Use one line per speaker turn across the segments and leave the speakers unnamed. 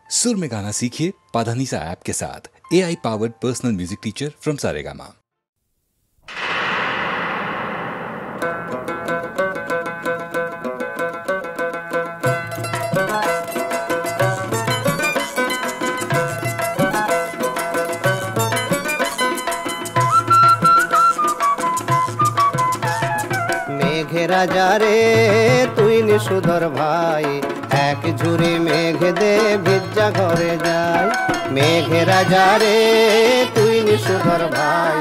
सुर में गाना सीखिए पाधानीसा ऐप के साथ। AI powered personal music teacher from Saregama.
রাজা রে তুই নিশুধর ভাই, এক ঝুড়ি মেঘ দে ভিজা ঘরে যাই। মেঘে রাজা রে তুই নিশুধর ভাই,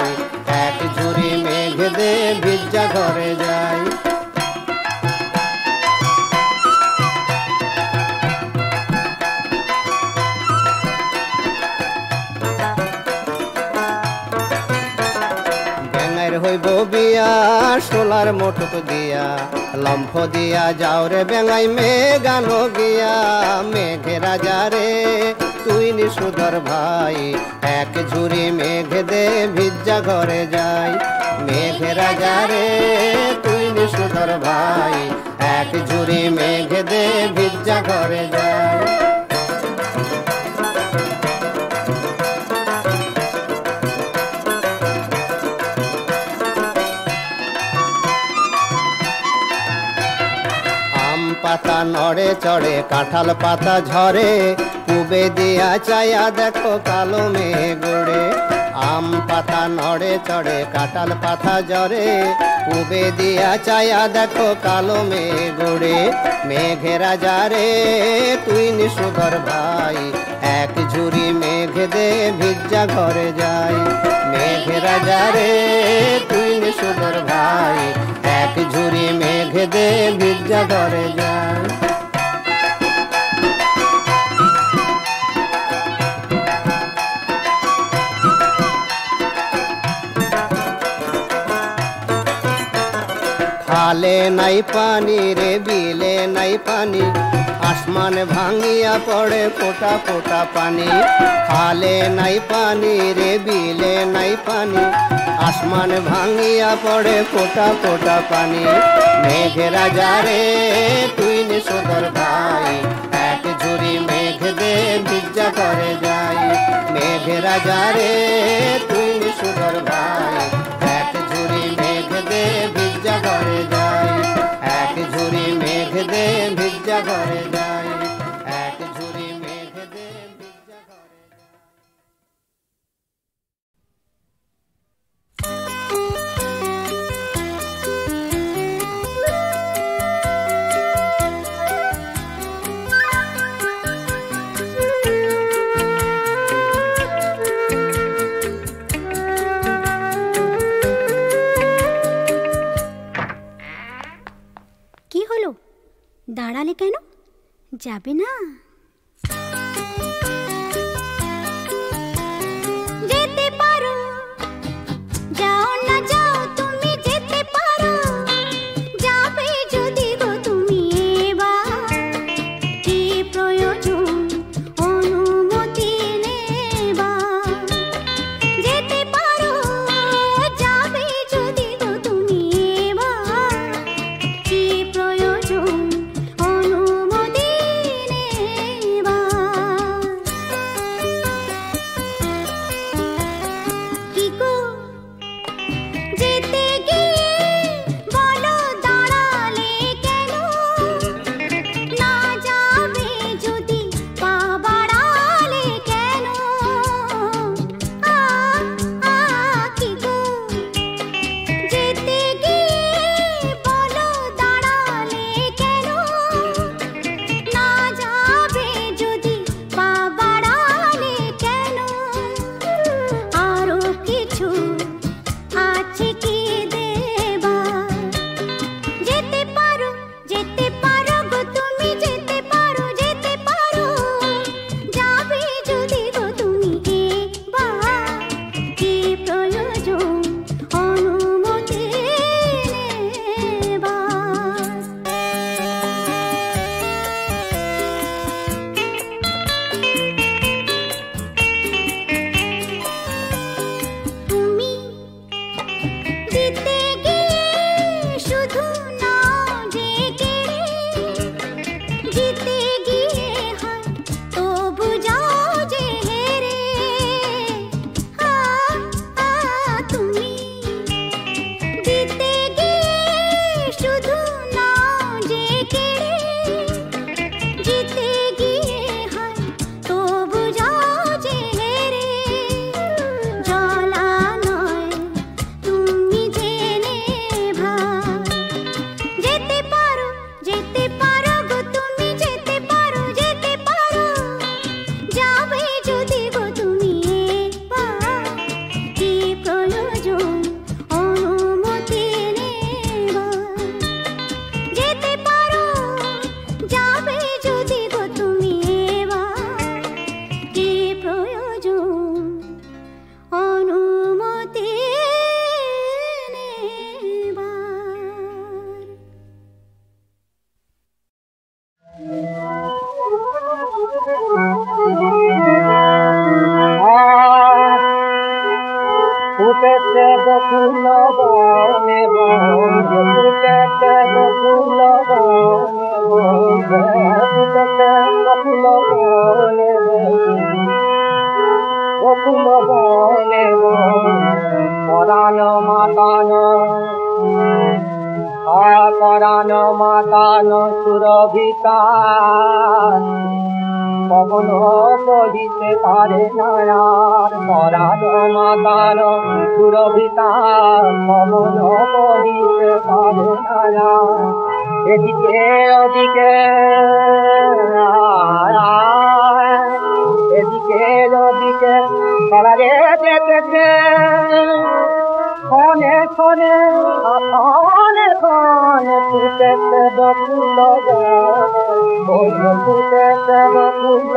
এক ঝুড়ি মেঘ দে ভিজা ঘরে যাই। হইব বিয়া সোলার মোটক দিয়া, লম্ফ দিয়া যাও রে বেঙ্গাই মেঘানো গিয়া। মেঘে রাজা রে তুই নিশুধর ভাই, এক ঝুড়ি মেঘ দে ভিজা ঘরে যাই। মেঘে রাজা রে তুই নিশুধর ভাই, এক ঝুড়ি মেঘ দে ভিজা ঘরে যাই। পাতা নড়ে চড়ে কাঁঠাল পাতা ঝরে, পুবে দিয়া চায়া দেখো কালো মেঘ উড়ে। আম পাতা নড়ে চড়ে কাঁঠাল পাতা ঝরে, পুবে দিয়া চায়া দেখো কালো মেঘ উড়ে। মেঘে রাজা রে তুই নিশুধর ভাই, এক ঝুড়ি মেঘ দে ভিজা ঘরে যাই। মেঘে রাজা রে তুই নিশুধর ভাই, এক ঝুড়ি মেঘ দে ভিজা ঘরে যাই। খালে নাই পানি রে বিলে নাই পানি, আসমান ভাঙিয়া পড়ে ফোঁটা ফোঁটা পানি। খালে নাই পানি রে বিলে নাই পানি, আসমান ভাঙিয়া পড়ে ফোঁটা ফোঁটা পানি। মেঘে রাজা রে তুই নিশুধর ভাই, এক ঝুড়ি মেঘ দে ভিজা ঘরে যাই। মেঘে রাজা রে তুই নিশুধর ভাই, এক ঝুড়ি মেঘ দে ভিজা ঘরে যাই। এক ঝুড়ি মেঘ দে ভিজা ঘরে যাই। এক ঝুড়ি মেঘ দে ভিজা ঘরে যাই।
কি হলো, দাঁড়ালে কেন? যাবে না? যেতে পারো, যাও না যাও তুমি যেতে পারো, যাবে যদি গো তুমি এবার। কি প্রয়োজন অনুমতি নেবার? যেতে পারো, যাবে যদি গো তুমি এবার। কি প্রয়োজন অনুমতি নেবার?
ফুটেছে বকুল বনে বনে, ফুটেছে বকুল বনে বনে, ফুটেছে বকুল বনে বনে, বকুল বনে বনে। পরাণ মাতানো পরাণ মাতানো সুরভিতা, পবন বহিতে পারে না আর। পরাণ মাতানো সুরভিতা, পবন বহিতে পারে না। এদিকে ওদিকে এদিকে ওদিকে চলারে যেতেছে, ক্ষণে ক্ষণে ক্ষণে ক্ষণে ফুটেছে বকুল বনে, ফুটেছে বকুল।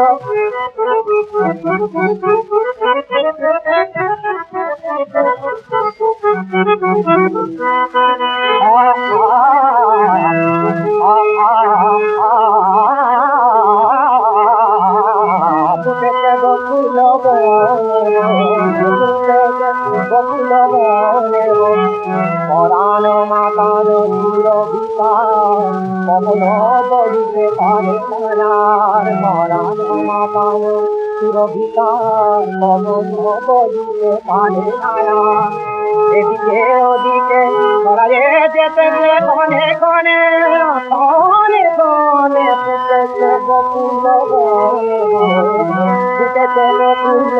ফুটেছে বকুল বনে, বকুল বনে। পরাণ মাতানো সুরভিতা, পবন বহিতে পারে না। পরাণ মাতানো সুরভিতা, পবন বহিতে পারে না। এদিকে ওদিকে চলারে যেতেছে, ক্ষণে ক্ষণে ক্ষণে ক্ষণে ফুটেছে বকুল বনে, ফুটেছে বকুল।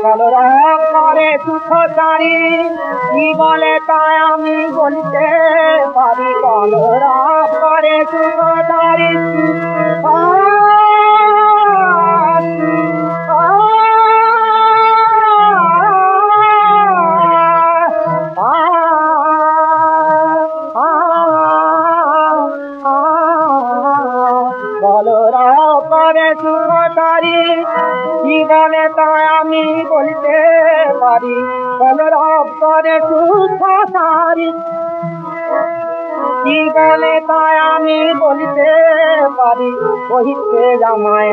কলরব করে সুখচারী, কি বলে তাই আমি বলতে পারি। কলরব করে সুখচারী, কলরব করে সুখচারী, জীবনে তাই আমি বলতে পারি। কলরব করে সুখচারী, জীবনে তাই আমি বলতে পারি। কহিতে রামায়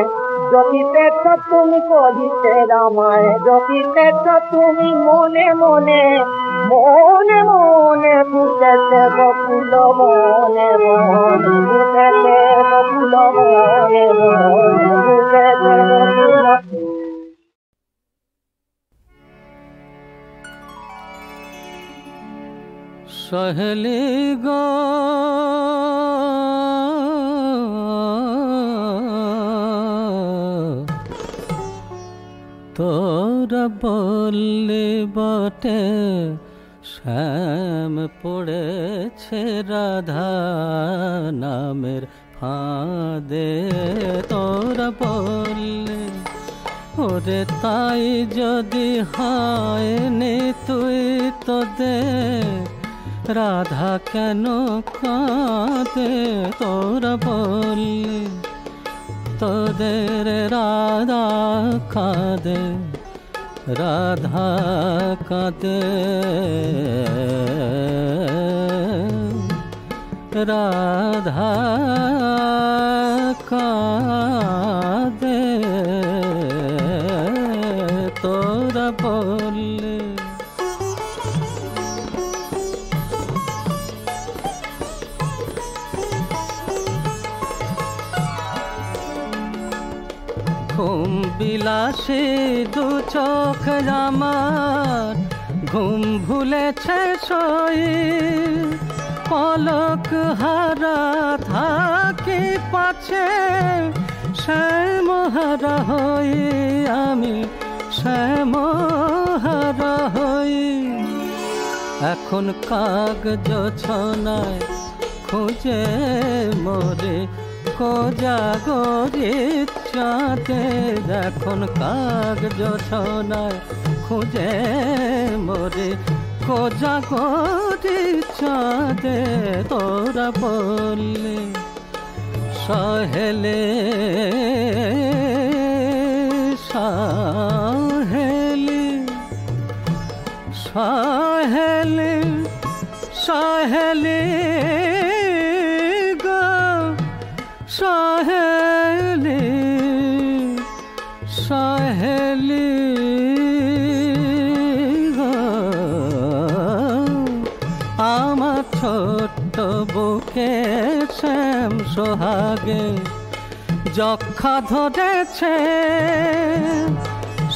জ্যোতিতেছ তুমি, কহিতে রামায় জ্যোতিতেছ তুমি, মনে মনে মনে মনে। ফুটেছে বকুল বনে বনে, ফুটেছে বকুল বনে বনে, ফুটেছে বকুল।
সহেলি গো তোরা বললে বটে, শ্যাম পড়েছে রাধা নামের ফাঁদে। তোরা বললে ওরে তাই যদি হয় নে তুই তো দে, রাধা কেন কাঁদে। তোরা বললে তোদের রাধা কাঁদে, রাধা কাঁদে, রাধা কাঁদে। তোরা বললে ঘুম বিলাসে দু চোখ আমার, ঘুম ভুলেছে সই। পলক হারা থাকি পাছে, শ্যামহারা হই আমি, শ্যামহারা হই। এখন কাগজ ছনায় খুঁজে মোরে কোজাগরে চাঁদে। এখন কাগজ ছনায় খুঁজে মোরে কোজাগরে চাঁদে। তোরা বললে সহেলে সহেলি সহেলি সহেলি গো সহেলি। সহেলি সহেলি গো, আমার ছোট্ট বুকে শ্যাম সোহাগে যক্ষা ধরেছে,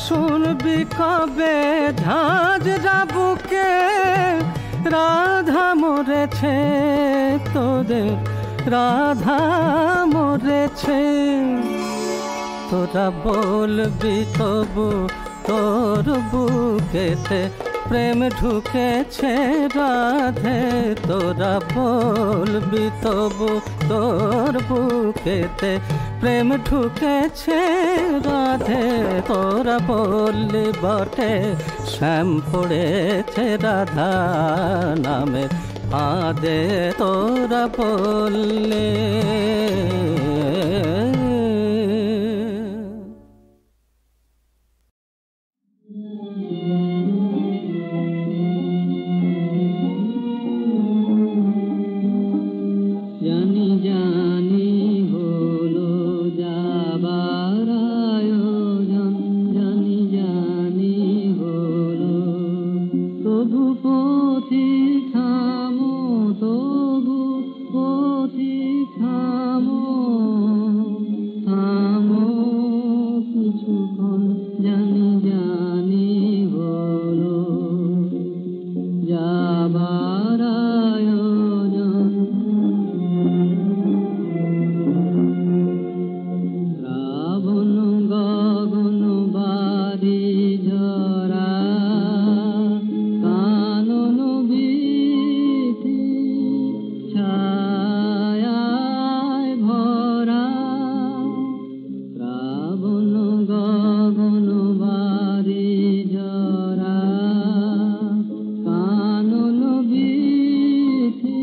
শুনবি কবে ঝাঁঝরা বুকে রাধা মরেছে, তোদের রাধা মরেছে। তোরা বলবি তবু তোর বুকেতে প্রেম ঢুকেছে রাধে, তোরা বলবি তবু তোর বুকেতে প্রেম ঢুকেছে রাধে, তোরা বললি বটে শ্যাম পড়েছে রাধা নামের ফাঁদে, তোরা বললে।
জানি জানি হলো যাবার আয়োজন, জানি জানি হলো তবু পথিক থামো, তবু পথিক থামো, থামো কিছুক্ষণ, জানি জানি হলো যাবার আয়োজন। রাবণ গগন বারি ঝরা, কানন বীথি ছায়ায় ভরা, রাবণ গগন বারি ঝরা, কানন বীথি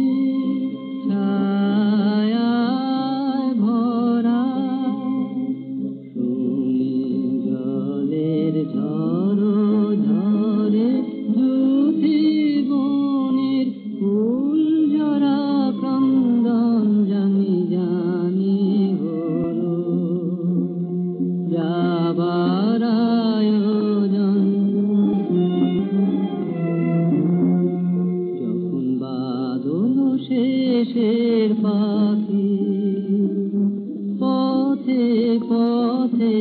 ছায়ায় ভরা, শুনি জলের ঝরো ঝরে জ্যোতি বনের ফুল ঝরা ক্রন্দন, জানি জানি হলো যাবার আয়োজন। যখন বাদল শেষের পাখি পথে পথে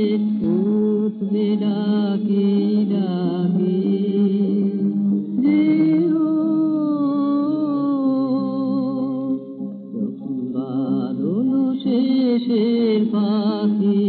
উঠবে ডাকি ডাকি, যেও যখন বাদল শেষের পাখি